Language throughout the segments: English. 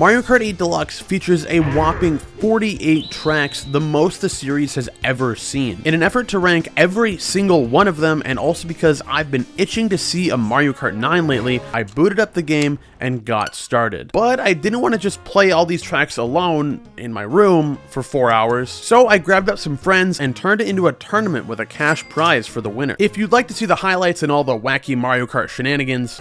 Mario Kart 8 Deluxe features a whopping 48 tracks, the most the series has ever seen. In an effort to rank every single one of them, and also because I've been itching to see a Mario Kart 9 lately, I booted up the game and got started. But I didn't want to just play all these tracks alone in my room for 4 hours, so I grabbed up some friends and turned it into a tournament with a cash prize for the winner. If you'd like to see the highlights and all the wacky Mario Kart shenanigans,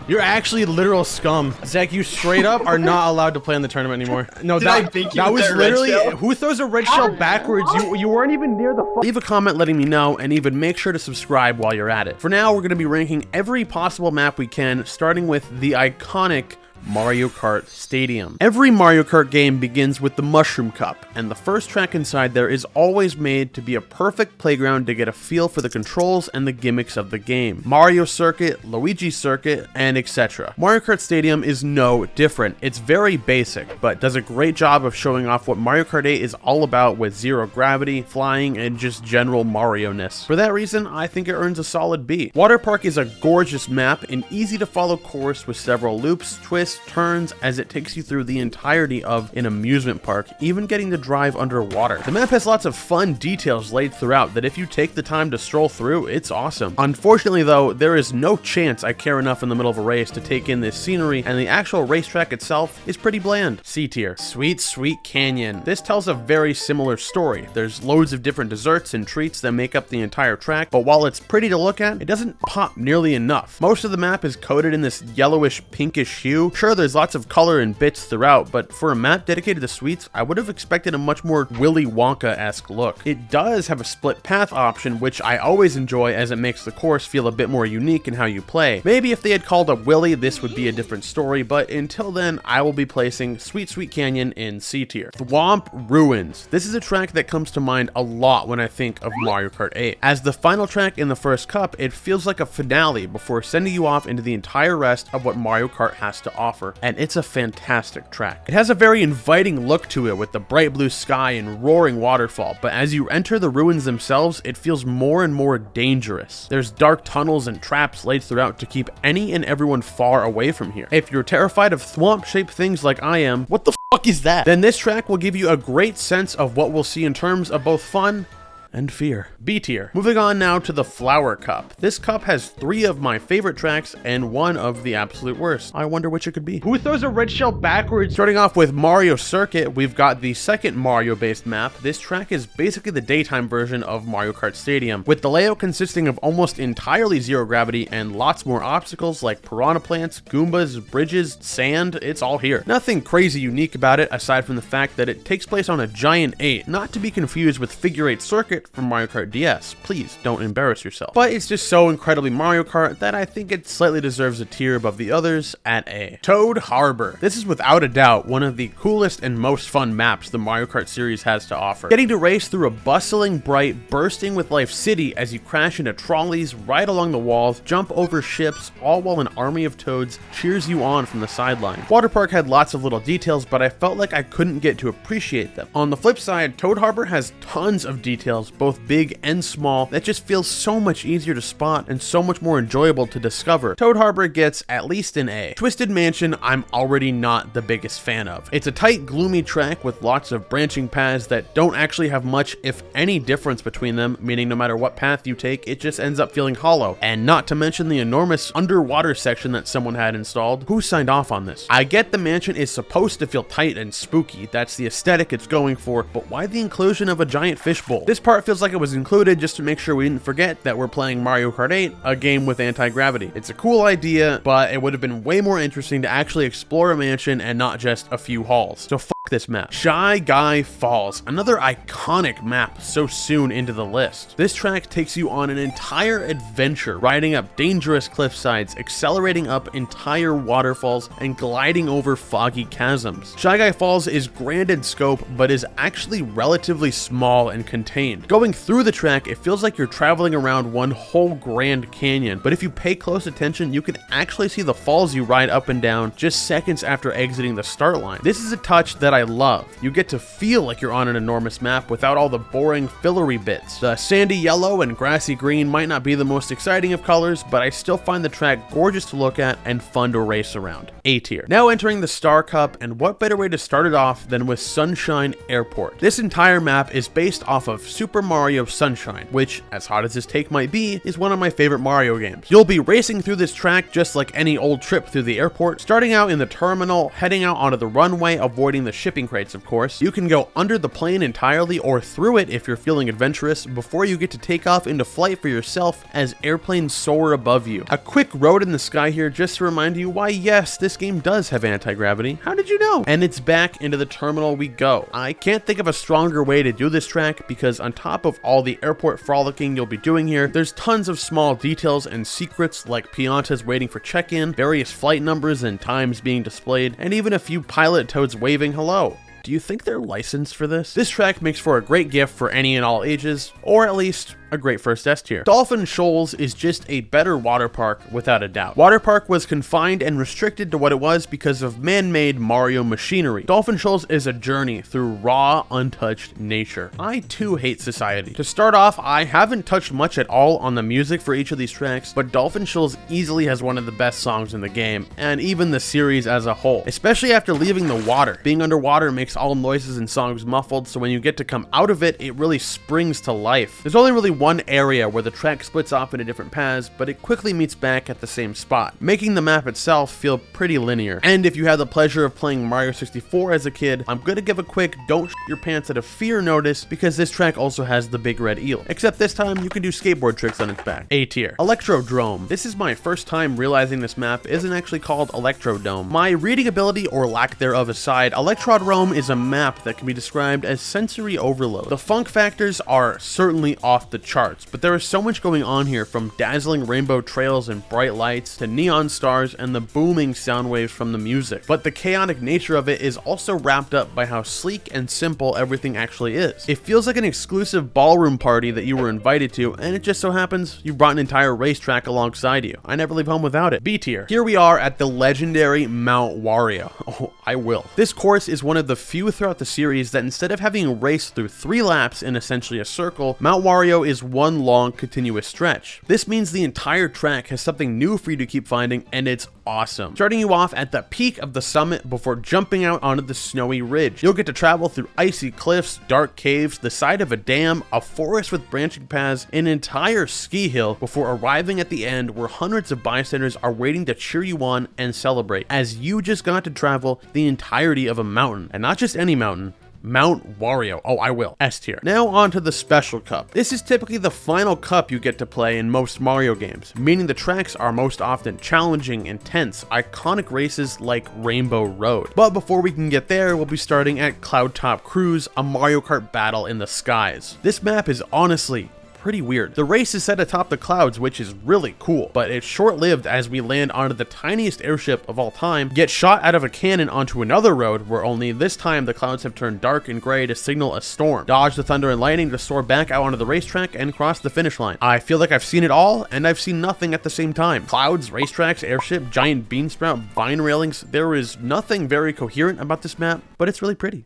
you're actually literal scum. Zach, you straight up are not allowed to play in the tournament anymore. No, that was literally, who throws a red shell backwards? You weren't even near the Leave a comment letting me know, and even make sure to subscribe while you're at it. For now, we're going to be ranking every possible map we can, starting with the iconic Mario Kart Stadium. Every Mario Kart game begins with the Mushroom Cup, and the first track inside there is always made to be a perfect playground to get a feel for the controls and the gimmicks of the game. Mario Circuit, Luigi Circuit, and etc. Mario Kart Stadium is no different. It's very basic, but does a great job of showing off what Mario Kart 8 is all about with zero gravity, flying, and just general Mario-ness. For that reason, I think it earns a solid B. Waterpark is a gorgeous map, an easy to follow course with several loops, twists, turns as it takes you through the entirety of an amusement park, even getting to drive underwater. The map has lots of fun details laid throughout that if you take the time to stroll through, it's awesome. Unfortunately though, there is no chance I care enough in the middle of a race to take in this scenery, and the actual racetrack itself is pretty bland. C tier. Sweet Sweet Canyon. This tells a very similar story. There's loads of different desserts and treats that make up the entire track, but while it's pretty to look at, it doesn't pop nearly enough. Most of the map is coated in this yellowish pinkish hue. Sure, there's lots of color and bits throughout, but for a map dedicated to sweets, I would have expected a much more Willy Wonka-esque look. It does have a split path option, which I always enjoy as it makes the course feel a bit more unique in how you play. Maybe if they had called up Willy, this would be a different story, but until then, I will be placing Sweet Sweet Canyon in C tier. Thwomp Ruins. This is a track that comes to mind a lot when I think of Mario Kart 8. As the final track in the first cup, it feels like a finale before sending you off into the entire rest of what Mario Kart has to offer, and it's a fantastic track. It has a very inviting look to it with the bright blue sky and roaring waterfall, but as you enter the ruins themselves, it feels more and more dangerous. There's dark tunnels and traps laid throughout to keep any and everyone far away from here. If you're terrified of thwomp-shaped things like I am, what the fuck is that? Then this track will give you a great sense of what we'll see in terms of both fun and fear. B tier. Moving on now to the Flower Cup. This cup has 3 of my favorite tracks and 1 of the absolute worst. I wonder which it could be. Who throws a red shell backwards? Starting off with Mario Circuit, we've got the second Mario-based map. This track is basically the daytime version of Mario Kart Stadium, with the layout consisting of almost entirely zero gravity and lots more obstacles like piranha plants, Goombas, bridges, sand. It's all here. Nothing crazy unique about it aside from the fact that it takes place on a giant 8, not to be confused with Figure 8 Circuit from Mario Kart DS. Please don't embarrass yourself. But it's just so incredibly Mario Kart that I think it slightly deserves a tier above the others at A. Toad Harbor. This is without a doubt one of the coolest and most fun maps the Mario Kart series has to offer. Getting to race through a bustling, bright, bursting with life city as you crash into trolleys, ride along the walls, jump over ships, all while an army of toads cheers you on from the sideline. Waterpark had lots of little details, but I felt like I couldn't get to appreciate them. On the flip side, Toad Harbor has tons of details, both big and small, that just feels so much easier to spot and so much more enjoyable to discover. Toad Harbor gets at least an A. Twisted Mansion, I'm already not the biggest fan of. It's a tight, gloomy track with lots of branching paths that don't actually have much, if any, difference between them, meaning no matter what path you take, it just ends up feeling hollow. And not to mention the enormous underwater section that someone had installed. Who signed off on this? I get the mansion is supposed to feel tight and spooky, that's the aesthetic it's going for, but why the inclusion of a giant fishbowl? This part feels like it was included just to make sure we didn't forget that we're playing Mario Kart 8, a game with anti-gravity. It's a cool idea, but it would have been way more interesting to actually explore a mansion and not just a few halls. So this map. Shy Guy Falls, another iconic map so soon into the list. This track takes you on an entire adventure, riding up dangerous cliff sides, accelerating up entire waterfalls, and gliding over foggy chasms. Shy Guy Falls is grand in scope, but is actually relatively small and contained. Going through the track, it feels like you're traveling around one whole Grand Canyon, but if you pay close attention, you can actually see the falls you ride up and down just seconds after exiting the start line. This is a touch that I I love. You get to feel like you're on an enormous map without all the boring fillery bits. The sandy yellow and grassy green might not be the most exciting of colors, but I still find the track gorgeous to look at and fun to race around. A tier. Now entering the Star Cup, and what better way to start it off than with Sunshine Airport. This entire map is based off of Super Mario Sunshine, which, as hot as this take might be, is one of my favorite Mario games. You'll be racing through this track just like any old trip through the airport, starting out in the terminal, heading out onto the runway, avoiding the shipping crates of course. You can go under the plane entirely or through it if you're feeling adventurous, before you get to take off into flight for yourself as airplanes soar above you. A quick road in the sky here just to remind you why yes, this game does have anti-gravity. How did you know? And it's back into the terminal we go. I can't think of a stronger way to do this track because on top of all the airport frolicking you'll be doing here, there's tons of small details and secrets like Piantas waiting for check-in, various flight numbers and times being displayed, and even a few pilot toads waving hello. Do you think they're licensed for this? This track makes for a great gift for any and all ages, or at least a great first S tier. Dolphin Shoals is just a better water park without a doubt. Waterpark was confined and restricted to what it was because of man-made Mario machinery. Dolphin Shoals is a journey through raw, untouched nature. I too hate society. To start off, I haven't touched much at all on the music for each of these tracks, but Dolphin Shoals easily has one of the best songs in the game, and even the series as a whole, especially after leaving the water. Being underwater makes all noises and songs muffled, so when you get to come out of it, it really springs to life. There's only really one area where the track splits off into different paths, but it quickly meets back at the same spot, making the map itself feel pretty linear. And if you had the pleasure of playing Mario 64 as a kid, I'm gonna give a quick don't shit your pants out of fear notice because this track also has the big red eel, except this time you can do skateboard tricks on its back. A tier. Electrodrome. This is my first time realizing this map isn't actually called Electrodome. My reading ability or lack thereof aside, Electrodrome is a map that can be described as sensory overload. The funk factors are certainly off the charts, but there is so much going on here, from dazzling rainbow trails and bright lights to neon stars and the booming sound waves from the music. But the chaotic nature of it is also wrapped up by how sleek and simple everything actually is. It feels like an exclusive ballroom party that you were invited to, and it just so happens you brought an entire racetrack alongside you. I never leave home without it. B tier. Here we are at the legendary Mount Wario. Oh, I will. This course is one of the few throughout the series that instead of having a race through 3 laps in essentially a circle, Mount Wario is one long continuous stretch. This means the entire track has something new for you to keep finding, and it's awesome. Starting you off at the peak of the summit before jumping out onto the snowy ridge. You'll get to travel through icy cliffs, dark caves, the side of a dam, a forest with branching paths, an entire ski hill before arriving at the end where hundreds of bystanders are waiting to cheer you on and celebrate as you just got to travel the entirety of a mountain, and not just any mountain, Mount Wario. Oh, I will. S tier. Now on to the Special Cup. This is typically the final cup you get to play in most Mario games, meaning the tracks are most often challenging, intense, iconic races like Rainbow Road. But before we can get there, we'll be starting at Cloudtop Cruise, a Mario Kart battle in the skies. This map is honestly pretty weird. The race is set atop the clouds, which is really cool, but it's short-lived as we land onto the tiniest airship of all time, get shot out of a cannon onto another road where only this time the clouds have turned dark and gray to signal a storm, dodge the thunder and lightning to soar back out onto the racetrack and cross the finish line. I feel like I've seen it all, and I've seen nothing at the same time. Clouds, racetracks, airship, giant bean sprout, vine railings. There is nothing very coherent about this map, but it's really pretty.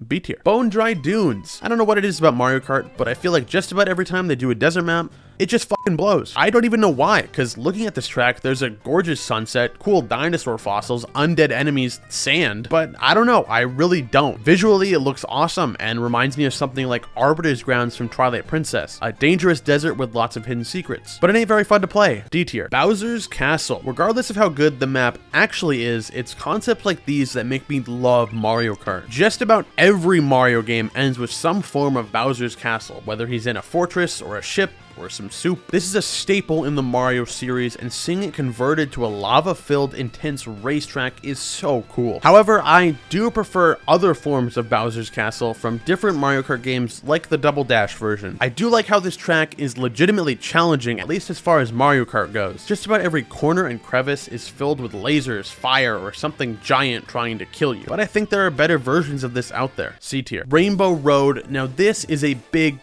B tier. Bone Dry Dunes. I don't know what it is about Mario Kart, but I feel like just about every time they do a desert map, it just fucking blows. I don't even know why, because looking at this track, there's a gorgeous sunset, cool dinosaur fossils, undead enemies, sand, but I don't know, I really don't. Visually, it looks awesome and reminds me of something like Arbiter's Grounds from Twilight Princess, a dangerous desert with lots of hidden secrets, but it ain't very fun to play. D tier. Bowser's Castle. Regardless of how good the map actually is, it's concepts like these that make me love Mario Kart. Just about every Mario game ends with some form of Bowser's Castle, whether he's in a fortress or a ship or some soup. This is a staple in the Mario series, and seeing it converted to a lava-filled, intense racetrack is so cool. However, I do prefer other forms of Bowser's Castle from different Mario Kart games, like the Double Dash version. I do like how this track is legitimately challenging, at least as far as Mario Kart goes. Just about every corner and crevice is filled with lasers, fire, or something giant trying to kill you. But I think there are better versions of this out there. C tier. Rainbow Road. Now this is a big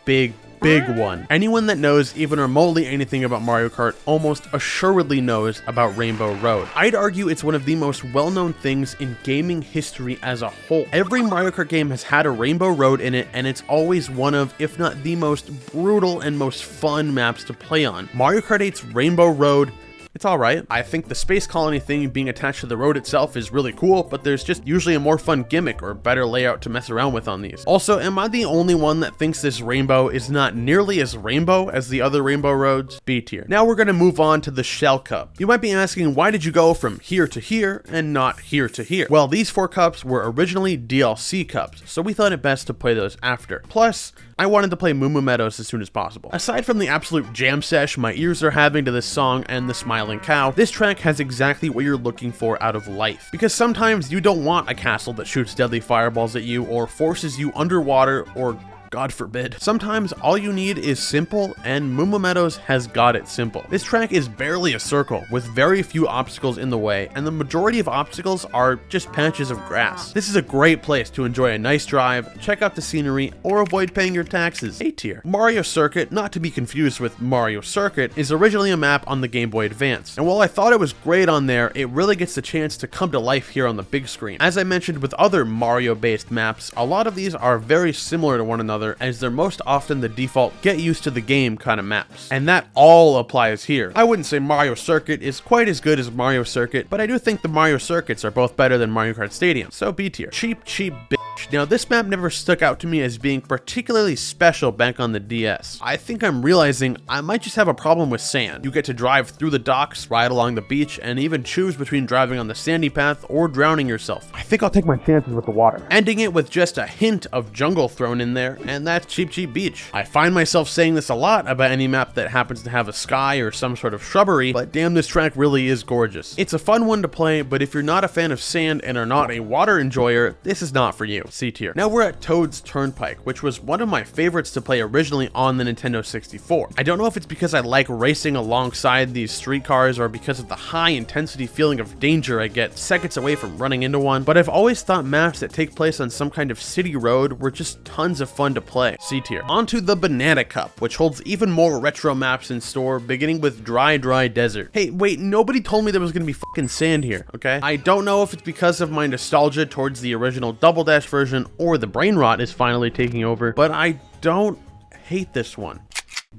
big one. Anyone that knows even remotely anything about Mario Kart almost assuredly knows about Rainbow Road. I'd argue it's one of the most well-known things in gaming history as a whole. Every Mario Kart game has had a Rainbow Road in it, and it's always one of, if not the most brutal and most fun maps to play on. Mario Kart 8's Rainbow Road, it's alright. I think the space colony thing being attached to the road itself is really cool, but there's just usually a more fun gimmick or better layout to mess around with on these. Also, am I the only one that thinks this rainbow is not nearly as rainbow as the other rainbow roads? B tier. Now we're gonna move on to the Shell Cup. You might be asking, why did you go from here to here and not here to here? Well, these 4 cups were originally DLC cups, so we thought it best to play those after. Plus, I wanted to play Moo Moo Meadows as soon as possible. Aside from the absolute jam sesh my ears are having to this song and the Smiling Cow, this track has exactly what you're looking for out of life. Because sometimes you don't want a castle that shoots deadly fireballs at you or forces you underwater or, God forbid. Sometimes all you need is simple, and Moo Moo Meadows has got it simple. This track is barely a circle, with very few obstacles in the way, and the majority of obstacles are just patches of grass. This is a great place to enjoy a nice drive, check out the scenery, or avoid paying your taxes. A tier. Mario Circuit, not to be confused with Mario Circuit, is originally a map on the Game Boy Advance, and while I thought it was great on there, it really gets the chance to come to life here on the big screen. As I mentioned with other Mario-based maps, a lot of these are very similar to one another, as they're most often the default get used to the game kind of maps. And that all applies here. I wouldn't say Mario Circuit is quite as good as Mario Circuit, but I do think the Mario Circuits are both better than Mario Kart Stadium, so B tier. Cheep, bitch. Now this map never stuck out to me as being particularly special back on the DS. I think I'm realizing I might just have a problem with sand. You get to drive through the docks, ride along the beach, and even choose between driving on the sandy path or drowning yourself. I think I'll take my chances with the water. Ending it with just a hint of jungle thrown in there, and that's Cheep Beach. I find myself saying this a lot about any map that happens to have a sky or some sort of shrubbery, but damn, this track really is gorgeous. It's a fun one to play, but if you're not a fan of sand and are not a water enjoyer, this is not for you. C tier. Now we're at Toad's Turnpike, which was one of my favorites to play originally on the Nintendo 64. I don't know if it's because I like racing alongside these streetcars or because of the high intensity feeling of danger I get seconds away from running into one, but I've always thought maps that take place on some kind of city road were just tons of fun to play. C tier. Onto the Banana Cup, which holds even more retro maps in store, beginning with Dry Desert. Hey, wait, nobody told me there was gonna be fucking sand here, okay? I don't know if it's because of my nostalgia towards the original Double Dash version or the brain rot is finally taking over, but I don't hate this one.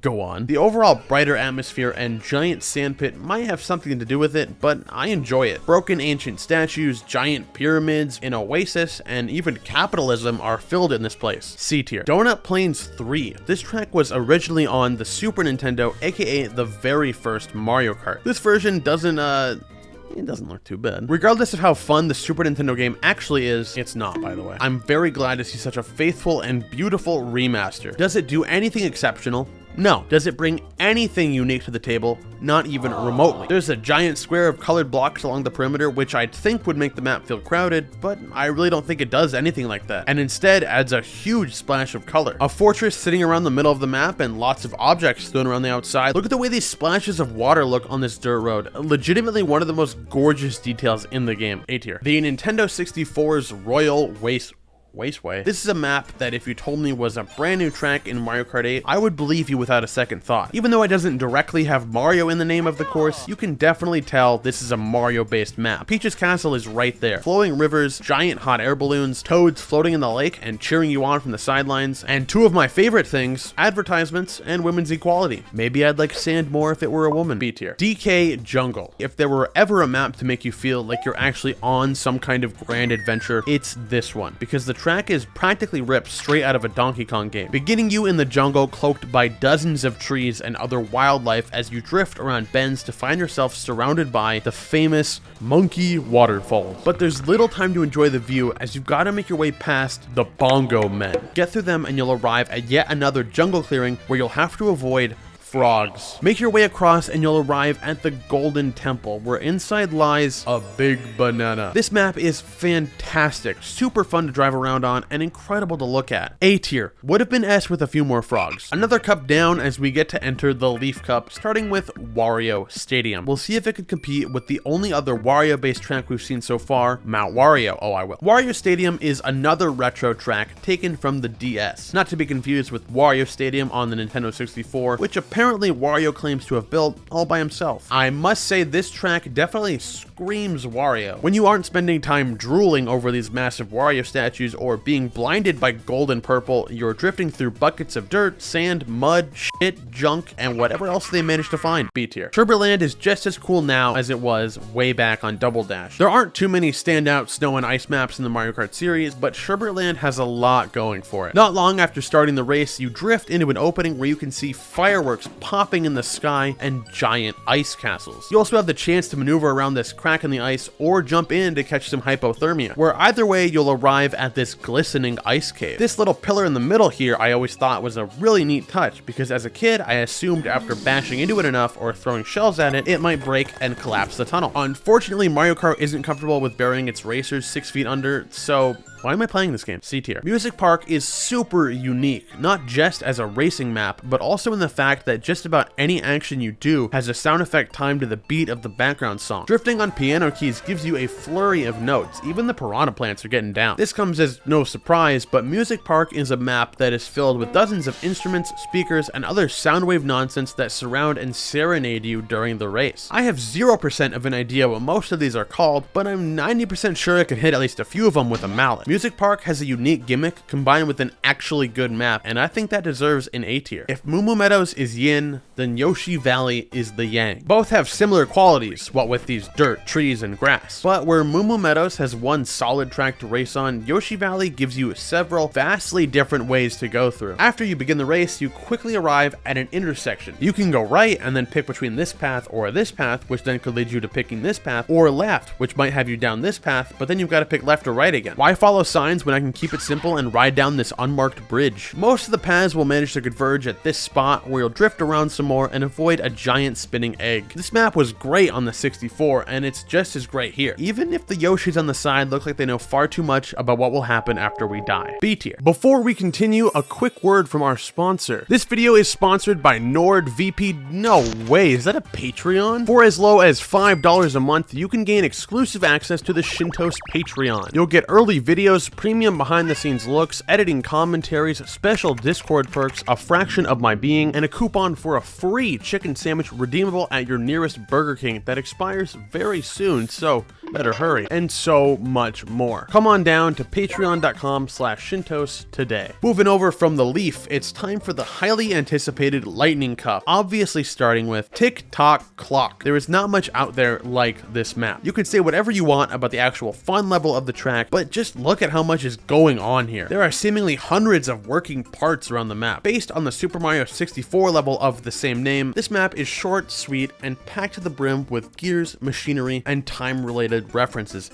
Go on. The overall brighter atmosphere and giant sandpit might have something to do with it, but I enjoy it. Broken ancient statues, giant pyramids, an oasis, and even capitalism are filled in this place. C tier. Donut Plains 3. This track was originally on the Super Nintendo, aka the very first Mario Kart. This version doesn't, it doesn't look too bad. Regardless of how fun the Super Nintendo game actually is, it's not, by the way. I'm very glad to see such a faithful and beautiful remaster. Does it do anything exceptional? No. Does it bring anything unique to the table? Not even remotely. There's a giant square of colored blocks along the perimeter, which I'd think would make the map feel crowded, but I really don't think it does anything like that, and instead adds a huge splash of color. A fortress sitting around the middle of the map and lots of objects thrown around the outside. Look at the way these splashes of water look on this dirt road. Legitimately one of the most gorgeous details in the game. A tier. The Nintendo 64's Royal Wasteway. This is a map that if you told me was a brand new track in Mario Kart 8, I would believe you without a second thought. Even though it doesn't directly have Mario in the name of the course, you can definitely tell this is a Mario-based map. Peach's Castle is right there. Flowing rivers, giant hot air balloons, toads floating in the lake and cheering you on from the sidelines, and two of my favorite things, advertisements and women's equality. Maybe I'd like sand more if it were a woman. B tier. DK Jungle. If there were ever a map to make you feel like you're actually on some kind of grand adventure, it's this one, because the track is practically ripped straight out of a Donkey Kong game, beginning you in the jungle cloaked by dozens of trees and other wildlife as you drift around bends to find yourself surrounded by the famous Monkey Waterfalls. But there's little time to enjoy the view as you've got to make your way past the Bongo Men. Get through them and you'll arrive at yet another jungle clearing where you'll have to avoid frogs. Make your way across and you'll arrive at the Golden Temple, where inside lies a big banana. This map is fantastic, super fun to drive around on, and incredible to look at. A tier. Would have been S with a few more frogs. Another cup down as we get to enter the Leaf Cup, starting with Wario Stadium. We'll see if it could compete with the only other Wario-based track we've seen so far, Mount Wario. Oh, I will. Wario Stadium is another retro track taken from the DS, not to be confused with Wario Stadium on the Nintendo 64, which apparently Wario claims to have built all by himself. I must say this track definitely screams Wario. When you aren't spending time drooling over these massive Wario statues or being blinded by gold and purple, you're drifting through buckets of dirt, sand, mud, shit, junk, and whatever else they managed to find. B tier. Sherbet Land is just as cool now as it was way back on Double Dash. There aren't too many standout snow and ice maps in the Mario Kart series, but Sherbet Land has a lot going for it. Not long after starting the race, you drift into an opening where you can see fireworks popping in the sky and giant ice castles. You also have the chance to maneuver around this crack in the ice or jump in to catch some hypothermia, where either way you'll arrive at this glistening ice cave. This little pillar in the middle here I always thought was a really neat touch, because as a kid I assumed after bashing into it enough or throwing shells at it, it might break and collapse the tunnel. Unfortunately, Mario Kart isn't comfortable with burying its racers 6 feet under, so why am I playing this game? C tier. Music Park is super unique, not just as a racing map, but also in the fact that just about any action you do has a sound effect timed to the beat of the background song. Drifting on piano keys gives you a flurry of notes. Even the piranha plants are getting down. This comes as no surprise, but Music Park is a map that is filled with dozens of instruments, speakers, and other soundwave nonsense that surround and serenade you during the race. I have 0% of an idea what most of these are called, but I'm 90% sure I can hit at least a few of them with a mallet. Music Park has a unique gimmick combined with an actually good map, and I think that deserves an A tier. If Moo Moo Meadows is yin, then Yoshi Valley is the yang. Both have similar qualities, what with these dirt, trees, and grass. But where Moo Moo Meadows has one solid track to race on, Yoshi Valley gives you several vastly different ways to go through. After you begin the race, you quickly arrive at an intersection. You can go right and then pick between this path or this path, which then could lead you to picking this path, or left, which might have you down this path, but then you've got to pick left or right again. Why follow signs when I can keep it simple and ride down this unmarked bridge? Most of the paths will manage to converge at this spot where you'll drift around some more and avoid a giant spinning egg. This map was great on the 64, and it's just as great here, even if the Yoshis on the side look like they know far too much about what will happen after we die. B tier. Before we continue, a quick word from our sponsor. This video is sponsored by NordVPN. No way, is that a Patreon? For as low as $5 a month, you can gain exclusive access to the Shyntos Patreon. You'll get early videos, premium behind-the-scenes looks, editing commentaries, special Discord perks, a fraction of my being, and a coupon for a free chicken sandwich redeemable at your nearest Burger King that expires very soon, so better hurry, and so much more. Come on down to patreon.com/Shyntos today. Moving over from the Leaf, it's time for the highly anticipated Lightning Cup, obviously starting with Tick-Tock Clock. There is not much out there like this map. You can say whatever you want about the actual fun level of the track, but just look at how much is going on here. There are seemingly hundreds of working parts around the map. Based on the Super Mario 64 level of the same name, this map is short, sweet, and packed to the brim with gears, machinery, and time-related references.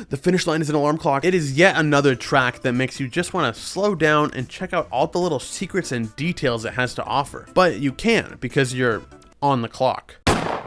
The finish line is an alarm clock. It is yet another track that makes you just want to slow down and check out all the little secrets and details it has to offer. But you can't because you're on the clock.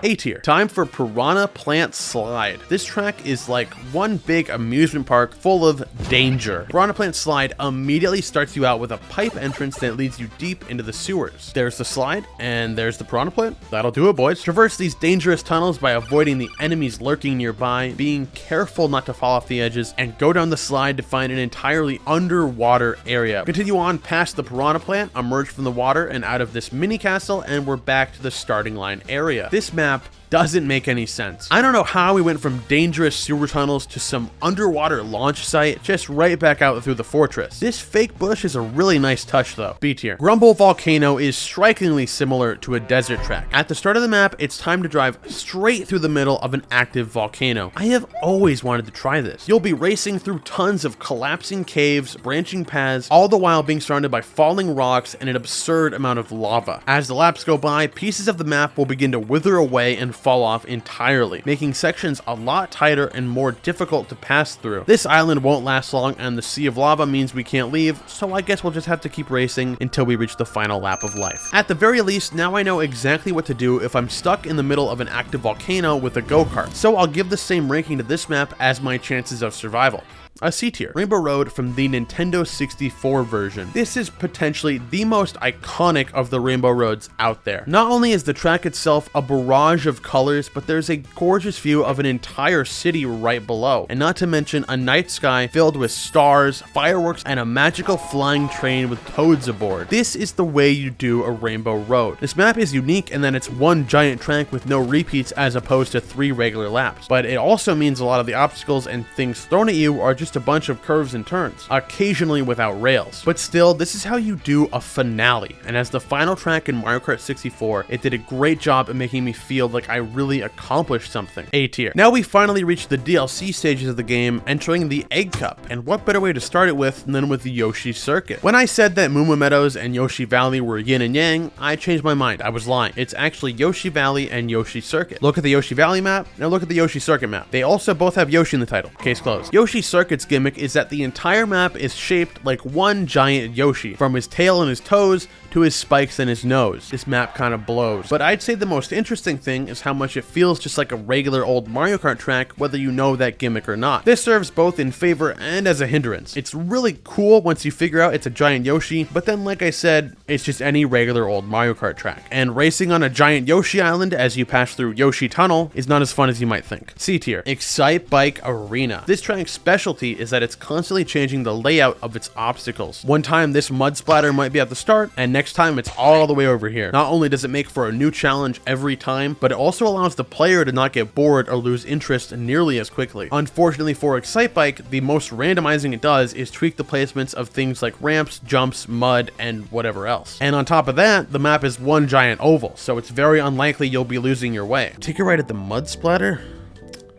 A tier. Time for Piranha Plant Slide. This track is like one big amusement park full of danger. Piranha Plant Slide immediately starts you out with a pipe entrance that leads you deep into the sewers. There's the slide, and there's the Piranha Plant. That'll do it, boys. Traverse these dangerous tunnels by avoiding the enemies lurking nearby, being careful not to fall off the edges, and go down the slide to find an entirely underwater area. Continue on past the Piranha Plant, emerge from the water and out of this mini castle, and we're back to the starting line area. This map doesn't make any sense. I don't know how we went from dangerous sewer tunnels to some underwater launch site, just right back out through the fortress. This fake bush is a really nice touch though. B tier. Grumble Volcano is strikingly similar to a desert track. At the start of the map, it's time to drive straight through the middle of an active volcano. I have always wanted to try this. You'll be racing through tons of collapsing caves, branching paths, all the while being surrounded by falling rocks and an absurd amount of lava. As the laps go by, pieces of the map will begin to wither away and fall off entirely, making sections a lot tighter and more difficult to pass through. This island won't last long, and the sea of lava means we can't leave, so I guess we'll just have to keep racing until we reach the final lap of life. At the very least, now I know exactly what to do if I'm stuck in the middle of an active volcano with a go-kart, so I'll give the same ranking to this map as my chances of survival. A C tier. Rainbow Road from the Nintendo 64 version. This is potentially the most iconic of the Rainbow Roads out there. Not only is the track itself a barrage of colors, but there's a gorgeous view of an entire city right below, and not to mention a night sky filled with stars, fireworks, and a magical flying train with toads aboard. This is the way you do a Rainbow Road. This map is unique in that it's one giant track with no repeats as opposed to 3 regular laps, but it also means a lot of the obstacles and things thrown at you are just a bunch of curves and turns, occasionally without rails. But still, this is how you do a finale, and as the final track in Mario Kart 64, it did a great job at making me feel like I really accomplished something. A tier. Now we finally reached the DLC stages of the game, entering the Egg Cup, and what better way to start it with than with the Yoshi Circuit. When I said that Moo Moo Meadows and Yoshi Valley were yin and yang, I changed my mind. I was lying. It's actually Yoshi Valley and Yoshi Circuit. Look at the Yoshi Valley map, now look at the Yoshi Circuit map. They also both have Yoshi in the title. Case closed. Yoshi Circuit's gimmick is that the entire map is shaped like one giant Yoshi, from his tail and his toes to his spikes and his nose. This map kind of blows. But I'd say the most interesting thing is how much it feels just like a regular old Mario Kart track, whether you know that gimmick or not. This serves both in favor and as a hindrance. It's really cool once you figure out it's a giant Yoshi, but then like I said, it's just any regular old Mario Kart track. And racing on a giant Yoshi island as you pass through Yoshi Tunnel is not as fun as you might think. C tier. Excitebike Arena. This track's specialty is that it's constantly changing the layout of its obstacles. One time this mud splatter might be at the start, and next time it's all the way over here. Not only does it make for a new challenge every time, but it also allows the player to not get bored or lose interest nearly as quickly. Unfortunately for Excitebike, the most randomizing it does is tweak the placements of things like ramps, jumps, mud, and whatever else. And on top of that, the map is one giant oval, so it's very unlikely you'll be losing your way. Take a ride at the mud splatter?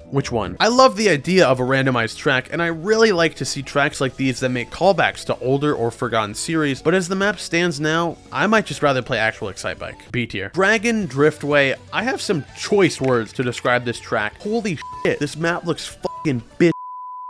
Which one? I love the idea of a randomized track, and I really like to see tracks like these that make callbacks to older or forgotten series, but as the map stands now, I might just rather play actual Excitebike. B tier. Dragon Driftway. I have some choice words to describe this track. Holy shit, this map looks fucking bitch.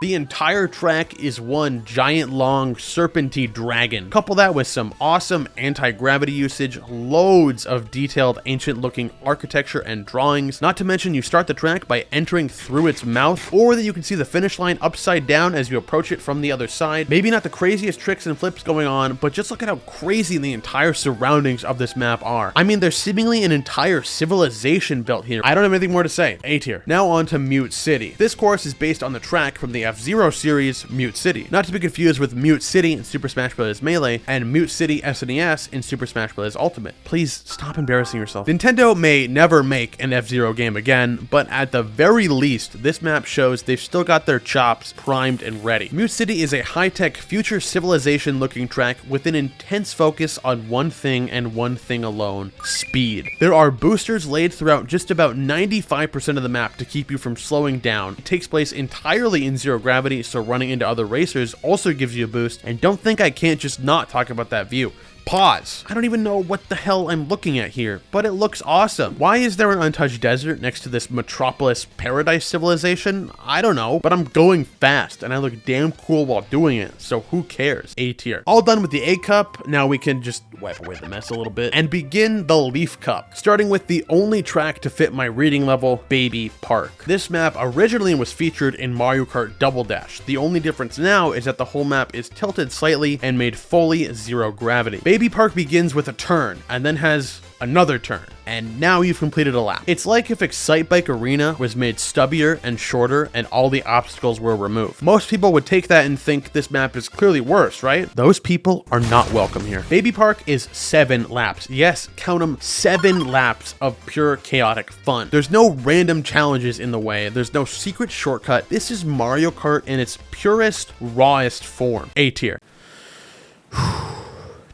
The entire track is one giant long serpentine dragon. Couple that with some awesome anti-gravity usage, loads of detailed ancient looking architecture and drawings, not to mention you start the track by entering through its mouth, or that you can see the finish line upside down as you approach it from the other side. Maybe not the craziest tricks and flips going on, but just look at how crazy the entire surroundings of this map are. I mean, there's seemingly an entire civilization built here. I don't have anything more to say. A tier. Now on to Mute City. This course is based on the track from the F-Zero series, Mute City. Not to be confused with Mute City in Super Smash Bros. Melee and Mute City SNES in Super Smash Bros. Ultimate. Please stop embarrassing yourself. Nintendo may never make an F-Zero game again, but at the very least, this map shows they've still got their chops primed and ready. Mute City is a high-tech future civilization looking track with an intense focus on one thing and one thing alone: speed. There are boosters laid throughout just about 95% of the map to keep you from slowing down. It takes place entirely in zero gravity, so running into other racers also gives you a boost, and don't think I can't just not talk about that view. Pause. I don't even know what the hell I'm looking at here, but it looks awesome. Why is there an untouched desert next to this metropolis paradise civilization? I don't know, but I'm going fast and I look damn cool while doing it, so who cares? A tier. All done with the A Cup, now we can just wipe away the mess a little bit and begin the Leaf Cup, starting with the only track to fit my reading level, Baby Park. This map originally was featured in Mario Kart Double Dash. The only difference now is that the whole map is tilted slightly and made fully zero gravity. Baby Park begins with a turn and then has another turn, and now you've completed a lap. It's like if Excitebike Arena was made stubbier and shorter and all the obstacles were removed. Most people would take that and think this map is clearly worse, right? Those people are not welcome here. Baby Park is 7 laps. Yes, count them, 7 laps of pure chaotic fun. There's no random challenges in the way. There's no secret shortcut. This is Mario Kart in its purest, rawest form. A tier.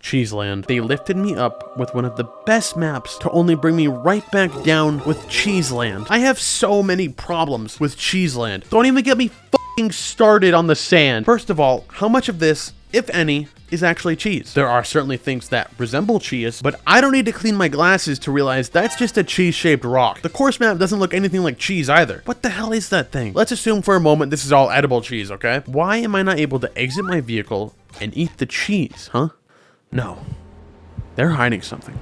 Cheeseland. They lifted me up with one of the best maps to only bring me right back down with Cheeseland. I have so many problems with Cheeseland. Don't even get me fucking started on the sand. First of all, how much of this, if any, is actually cheese. There are certainly things that resemble cheese, but I don't need to clean my glasses to realize that's just a cheese-shaped rock. The course map doesn't look anything like cheese either. What the hell is that thing? Let's assume for a moment this is all edible cheese, okay? Why am I not able to exit my vehicle and eat the cheese, huh? No. They're hiding something.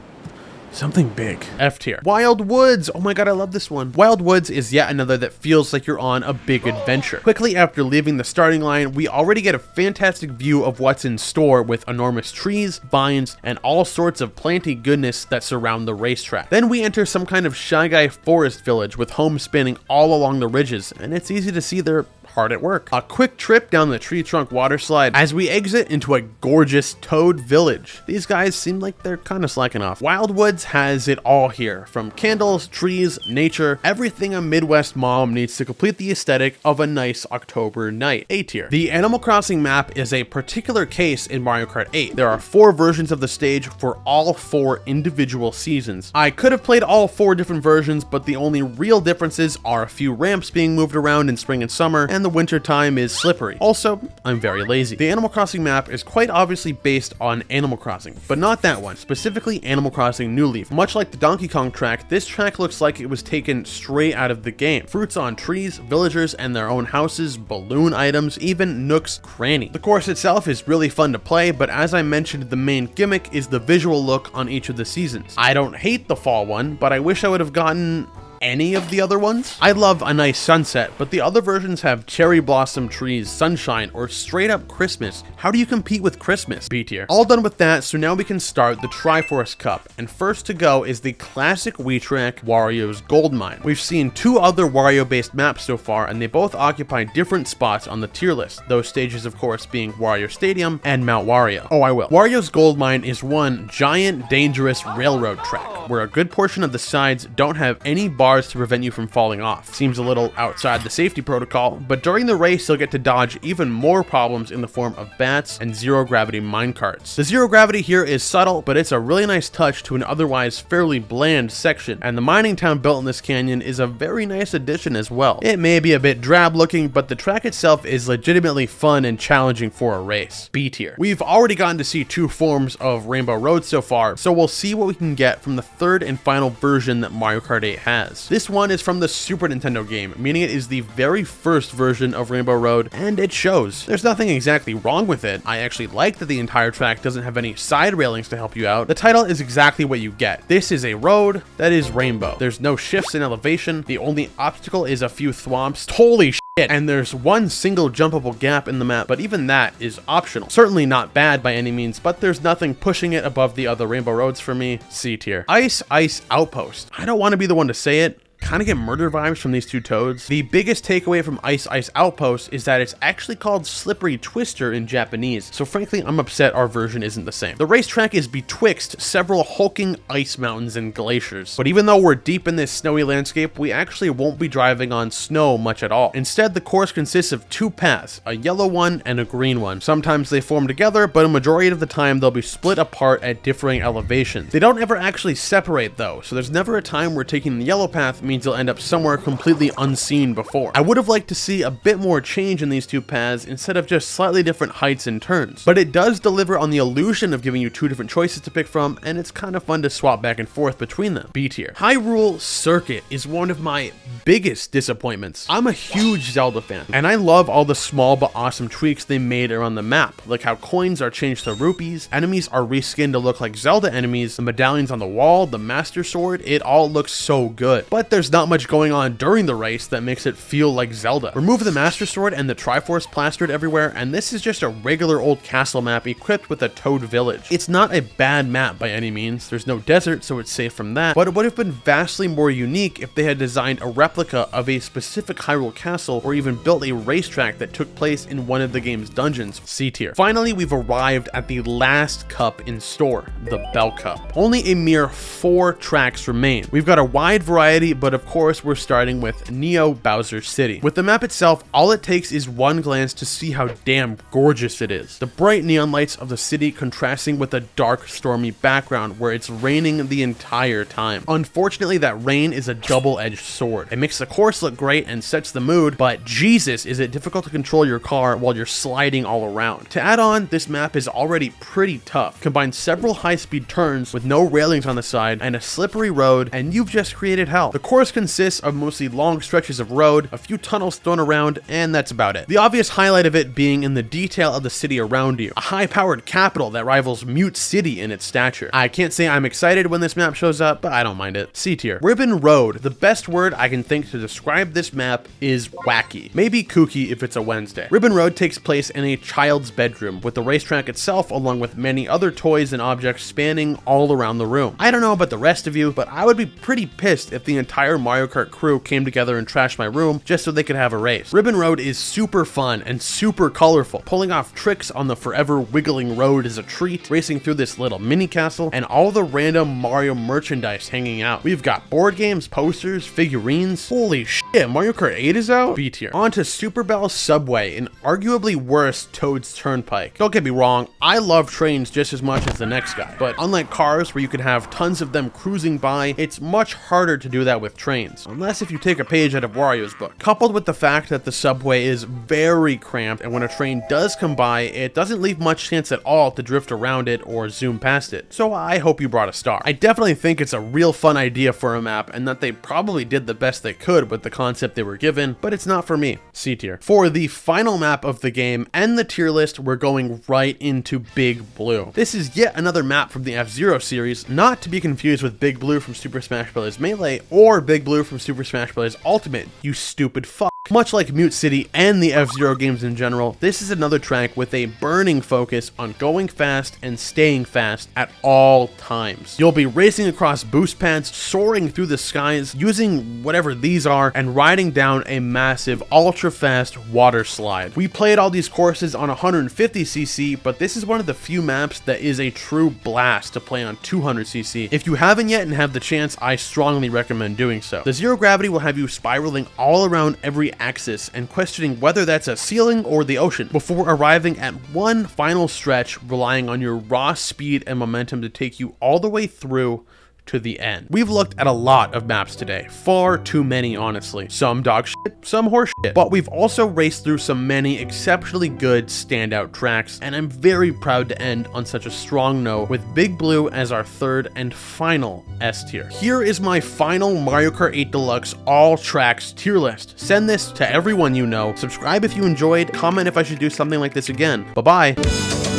Something big. F tier. Wild Woods. Oh my god, I love this one. Wild Woods is yet another that feels like you're on a big adventure. Quickly after leaving the starting line, we already get a fantastic view of what's in store with enormous trees, vines, and all sorts of planty goodness that surround the racetrack. Then we enter some kind of Shy Guy forest village with homes spanning all along the ridges, and it's easy to see they're hard at work. A quick trip down the tree trunk water slide as we exit into a gorgeous Toad village. These guys seem like they're kind of slacking off. Wild Woods has it all here, from candles, trees, nature, everything a Midwest mom needs to complete the aesthetic of a nice October night. A tier. The Animal Crossing map is a particular case in Mario Kart 8. There are 4 versions of the stage for all 4 individual seasons. I could have played all 4 different versions, but the only real differences are a few ramps being moved around in spring and summer, and the winter time is slippery. Also, I'm very lazy. The Animal Crossing map is quite obviously based on Animal Crossing, but not that one, specifically Animal Crossing New Leaf. Much like the Donkey Kong track, this track looks like it was taken straight out of the game. Fruits on trees, villagers and their own houses, balloon items, even Nook's cranny. The course itself is really fun to play, but as I mentioned, the main gimmick is the visual look on each of the seasons. I don't hate the fall one, but I wish I would have gotten any of the other ones. I love a nice sunset, but the other versions have cherry blossom trees, sunshine, or straight up Christmas. How do you compete with Christmas? B tier. All done with that, so now we can start the Triforce Cup, and first to go is the classic Wii track, Wario's Gold Mine. We've seen 2 other Wario-based maps so far, and they both occupy different spots on the tier list, those stages of course being Wario Stadium and Mount Wario. Oh, I will. Wario's Gold Mine is one giant, dangerous railroad track, where a good portion of the sides don't have any bars to prevent you from falling off. Seems a little outside the safety protocol, but during the race you'll get to dodge even more problems in the form of bats and zero-gravity minecarts. The zero-gravity here is subtle, but it's a really nice touch to an otherwise fairly bland section, and the mining town built in this canyon is a very nice addition as well. It may be a bit drab looking, but the track itself is legitimately fun and challenging for a race. B tier. We've already gotten to see 2 forms of Rainbow Road so far, so we'll see what we can get from the 3rd and final version that Mario Kart 8 has. This one is from the Super Nintendo game, meaning it is the very first version of Rainbow Road, and it shows. There's nothing exactly wrong with it. I actually like that the entire track doesn't have any side railings to help you out. The title is exactly what you get. This is a road that is rainbow. There's no shifts in elevation. The only obstacle is a few thwomps. Holy shit! And there's one single jumpable gap in the map, but even that is optional. Certainly not bad by any means, but there's nothing pushing it above the other Rainbow Roads for me. C tier. Ice Outpost. I don't want to be the one to say it. Kind of get murder vibes from these 2 toads. The biggest takeaway from Ice Outpost is that it's actually called Slippery Twister in Japanese, so frankly I'm upset our version isn't the same. The racetrack is betwixt several hulking ice mountains and glaciers, but even though we're deep in this snowy landscape, we actually won't be driving on snow much at all. Instead, the course consists of 2 paths, a yellow one and a green one. Sometimes they form together, but a majority of the time they'll be split apart at differing elevations. They don't ever actually separate though, so there's never a time where taking the yellow path means you'll end up somewhere completely unseen before. I would have liked to see a bit more change in these 2 paths instead of just slightly different heights and turns, but it does deliver on the illusion of giving you 2 different choices to pick from, and it's kind of fun to swap back and forth between them. B tier. Hyrule Circuit is one of my biggest disappointments. I'm a huge Zelda fan, and I love all the small but awesome tweaks they made around the map, like how coins are changed to rupees, enemies are reskinned to look like Zelda enemies, the medallions on the wall, the Master Sword, it all looks so good. But there's not much going on during the race that makes it feel like Zelda. Remove the Master Sword and the Triforce plastered everywhere, and this is just a regular old castle map equipped with a Toad village. It's not a bad map by any means. There's no desert, so it's safe from that, but it would have been vastly more unique if they had designed a replica of a specific Hyrule castle or even built a racetrack that took place in one of the game's dungeons. C tier. Finally, we've arrived at the last cup in store, the Bell Cup. Only a mere 4 tracks remain. We've got a wide variety, but but of course we're starting with Neo Bowser City. With the map itself, all it takes is one glance to see how damn gorgeous it is. The bright neon lights of the city contrasting with a dark, stormy background where it's raining the entire time. Unfortunately, that rain is a double-edged sword. It makes the course look great and sets the mood, but Jesus, is it difficult to control your car while you're sliding all around. To add on, this map is already pretty tough. Combine several high-speed turns with no railings on the side and a slippery road, and you've just created hell. The course consists of mostly long stretches of road, a few tunnels thrown around, and that's about it. The obvious highlight of it being in the detail of the city around you. A high-powered capital that rivals Mute City in its stature. I can't say I'm excited when this map shows up, but I don't mind it. C tier. Ribbon Road. The best word I can think to describe this map is wacky. Maybe kooky if it's a Wednesday. Ribbon Road takes place in a child's bedroom, with the racetrack itself along with many other toys and objects spanning all around the room. I don't know about the rest of you, but I would be pretty pissed if the entire Mario Kart crew came together and trashed my room just so they could have a race. Ribbon Road is super fun and super colorful. Pulling off tricks on the forever wiggling road is a treat, racing through this little mini castle, and all the random Mario merchandise hanging out. We've got board games, posters, figurines. Holy shit, Mario Kart 8 is out? B tier. On to Super Bell Subway, an arguably worse Toad's Turnpike. Don't get me wrong, I love trains just as much as the next guy, but unlike cars where you could have tons of them cruising by, it's much harder to do that with trains, unless if you take a page out of Wario's book. Coupled with the fact that the subway is very cramped, and when a train does come by, it doesn't leave much chance at all to drift around it or zoom past it, so I hope you brought a star. I definitely think it's a real fun idea for a map, and that they probably did the best they could with the concept they were given, but it's not for me. C tier. For the final map of the game and the tier list, we're going right into Big Blue. This is yet another map from the F-Zero series, not to be confused with Big Blue from Super Smash Bros. Melee or Big Blue from Super Smash Bros. Ultimate, you stupid fuck. Much like Mute City and the F-Zero games in general, this is another track with a burning focus on going fast and staying fast at all times. You'll be racing across boost pads, soaring through the skies, using whatever these are, and riding down a massive ultra-fast water slide. We played all these courses on 150cc, but this is one of the few maps that is a true blast to play on 200cc. If you haven't yet and have the chance, I strongly recommend doing so. The zero gravity will have you spiraling all around every axis and questioning whether that's a ceiling or the ocean, before arriving at one final stretch relying on your raw speed and momentum to take you all the way through to the end. We've looked at a lot of maps today, far too many honestly. Some dog shit, some horse shit, but we've also raced through some many exceptionally good standout tracks, and I'm very proud to end on such a strong note with Big Blue as our third and final S tier. Here is my final Mario Kart 8 Deluxe all tracks tier list. Send this to everyone you know, subscribe if you enjoyed, comment if I should do something like this again. Bye bye.